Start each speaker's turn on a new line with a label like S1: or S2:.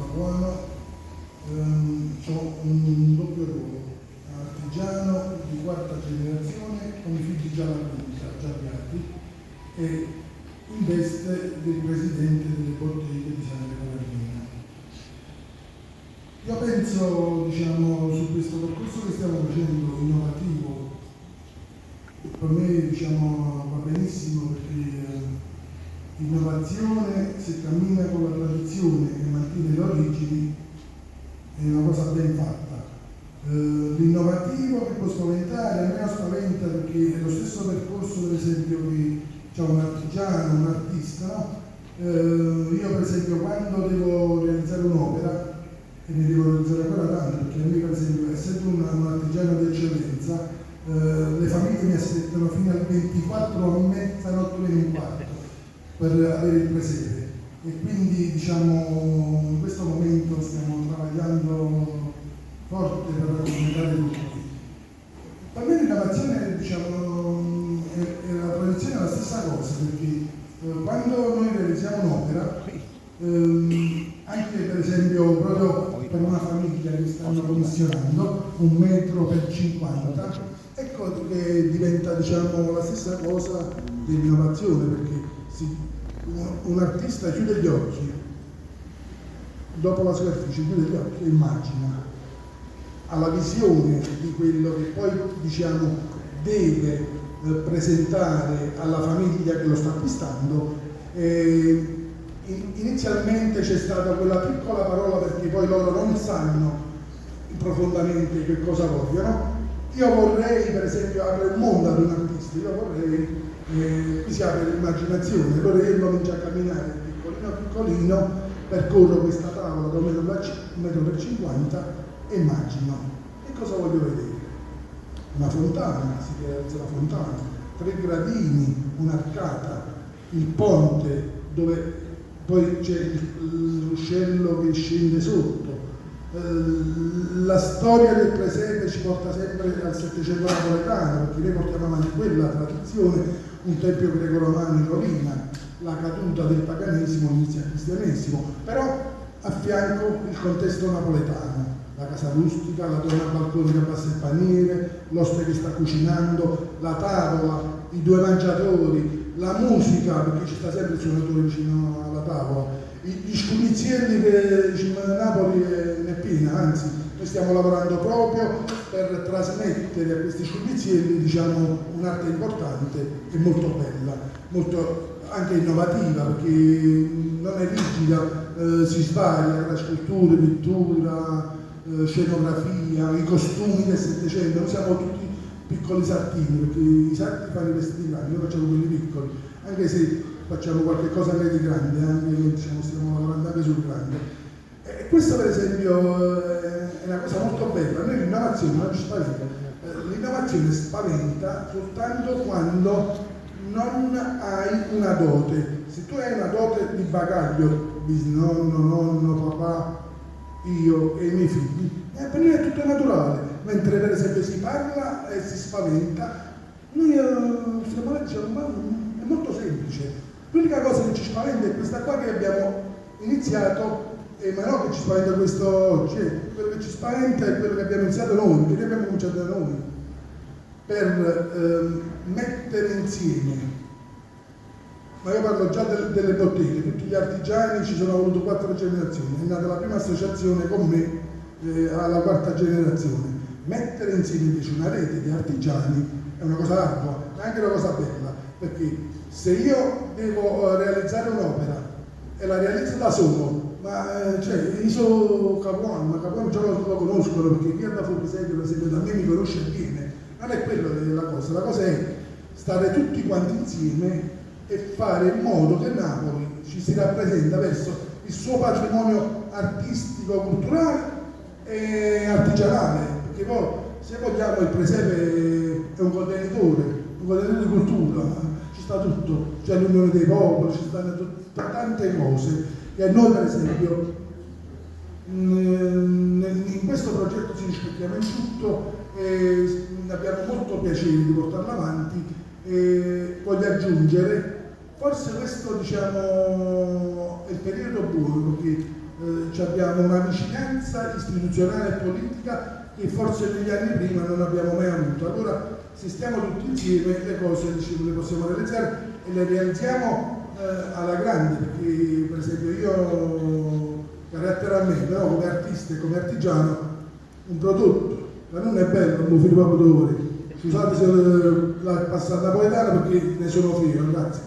S1: Papuano, ho un doppio ruolo, artigiano di quarta generazione, con i figli già avviati, e in veste del presidente delle botteghe di Santa Caterina. Io penso, diciamo, su questo percorso che stiamo facendo innovativo, per me, diciamo, va benissimo, perché l'innovazione, se cammina con la tradizione e mantiene le origini, è una cosa ben fatta. L'innovativo che può spaventare, a me spaventa, perché è lo stesso percorso, per esempio, che c'è un artigiano, un artista, no? Io per esempio quando devo realizzare un'opera, e ne devo realizzare ancora tanto, perché a me per esempio, essendo un artigiano di eccellenza, le famiglie mi aspettano fino al 24 a mezzanotte meno un quarto per avere il presepe, e quindi, diciamo, in questo momento stiamo travagliando forte per raccontare tutti. Per me l'innovazione, diciamo, e la tradizione è la stessa cosa, perché quando noi realizziamo un'opera, anche per esempio proprio per una famiglia che stanno commissionando 1 metro per 50, ecco che diventa, diciamo, la stessa cosa dell'innovazione, perché un artista chiude gli occhi, dopo la superficie chiude gli occhi e immagina, ha la visione di quello che poi, diciamo, deve presentare alla famiglia che lo sta acquistando. Inizialmente c'è stata quella piccola parola, perché poi loro non sanno profondamente che cosa vogliono. Io vorrei, per esempio, aprire un mondo ad un artista, io vorrei qui si apre l'immaginazione, allora io comincio a camminare piccolino piccolino, percorro questa tavola da 1 metro per 50 e immagino che cosa voglio vedere. Una fontana, si realizza la fontana, 3 gradini, un'arcata, il ponte dove poi c'è l'uscello che scende sotto. La storia del presepe ci porta sempre al Settecento napoletano, perché noi portiamo avanti quella tradizione, un tempio greco-romano in rovina, la caduta del paganesimo, inizia il cristianesimo, però a fianco il contesto napoletano, la casa rustica, la donna al balcone che abbassa il paniere, l'oste che sta cucinando, la tavola, i 2 mangiatori, la musica, perché ci sta sempre il suonatore vicino alla tavola, gli scudizielli che Napoli ne è piena, anzi noi stiamo lavorando proprio per trasmettere a questi scudizielli, diciamo, un'arte importante e molto bella, molto anche innovativa, perché non è rigida, si svaria tra sculture, pittura, scenografia, i costumi del Settecento. Noi siamo tutti piccoli sartini, perché i sarti fanno i vestiti grandi, noi facciamo quelli piccoli, anche se facciamo qualche cosa anche di grande, anche, diciamo, stiamo lavorando anche sul grande. E questo per esempio è una cosa molto bella. A noi l'innovazione non ci spaventa, l'innovazione spaventa soltanto quando non hai una dote. Se tu hai una dote di bagaglio, bisnonno, nonno, papà, io e i miei figli, per noi è tutto naturale, mentre per esempio si parla e si spaventa, noi stiamo là e diciamo, ma è molto semplice. L'unica cosa che ci spaventa è questa qua che abbiamo iniziato, ma no che ci spaventa questo oggi, quello che ci spaventa è quello che abbiamo iniziato noi, perché noi abbiamo cominciato da noi, per mettere insieme. Ma io parlo già delle botteghe, tutti gli artigiani, ci sono voluto 4 generazioni, è nata la prima associazione con me alla 4ª generazione. Mettere insieme invece una rete di artigiani è una cosa ardua, ma anche una cosa bella, perché se io devo realizzare un'opera e la realizzo da solo, ma cioè io sono Capuano, ma Capuano già lo conoscono, perché chi è da fuori serio, per esempio, da me mi conosce bene. Non è quello la cosa è stare tutti quanti insieme e fare in modo che Napoli ci si rappresenta verso il suo patrimonio artistico, culturale e artigianale, perché poi se vogliamo il presepe è un contenitore di cultura, ci sta tutto, c'è l'unione dei popoli, ci stanno tante cose che a noi per esempio in questo progetto ci rispecchiamo in tutto e abbiamo molto piacere di portarlo avanti. E voglio aggiungere, forse questo, diciamo, è il periodo buono, perché abbiamo una vicinanza istituzionale e politica che forse negli anni prima non abbiamo mai avuto. Allora, se stiamo tutti insieme, le cose le possiamo realizzare e le realizziamo alla grande, perché per esempio io, carattere a me, però come artista e come artigiano, un prodotto, ma non è bello, non figlio proprio d'ore. Scusate se la passata napoletana perché ne sono fiero, grazie.